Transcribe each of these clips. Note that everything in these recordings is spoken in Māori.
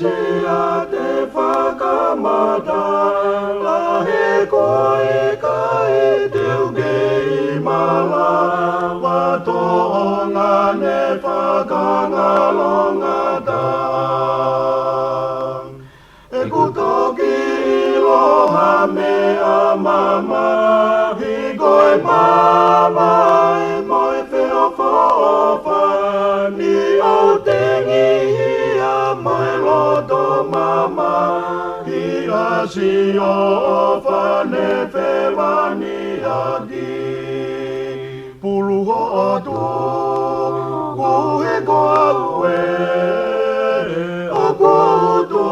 sia te whakamata, la he koe kai te uke i mala, wa toonga ne whakangalonga ta. E kutoki iloha mea mama, hi koe mama e moe whio whoofa, ni au tengi hia moe loto mama, hi asi o whane whewani aki. Pulu ho atu, kuhe koa ue, o koa utu,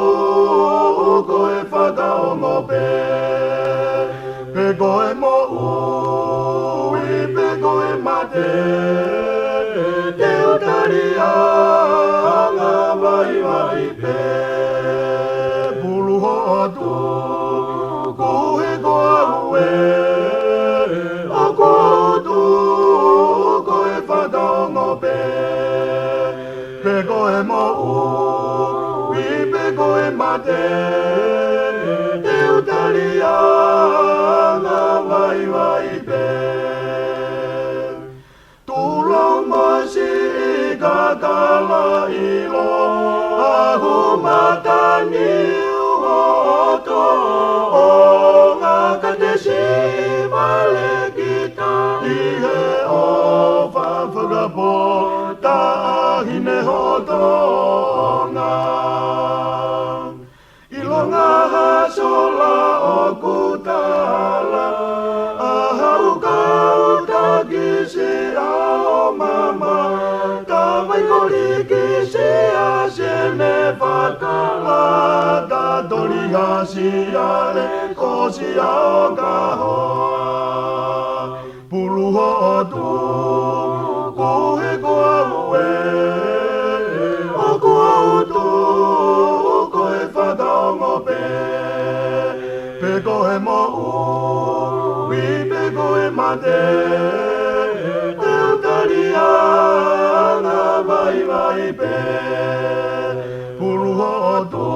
koe whakaongo pe. Pe koe mo ui, pe koe mate, te utaria, ngā vai vai pe. Pulu ho atu, kuhe koa ue, o koa utu, koe whakaongo pe. Pe koe mo ui, pe koe mate, te utaria, ngā vai vai pe. Tulong mosi i kakala ilo, ahu matani uhoto, o ngā katesi vale kita, ihe o whawhakapo, ta ahine hoto ngā. Ilonga hasola o kutala, ahau kauta kisi ao mama, ta waikori kisi a sene whakala, ta tori hasi ale kosi ao kahoa. Pulu ho atu, kohe koa ue, o koa utu, koe whakaongo pe. Pe koe mo ui, pe koe mate, te utaria, ngā vai vai pe. Pulu ho atu,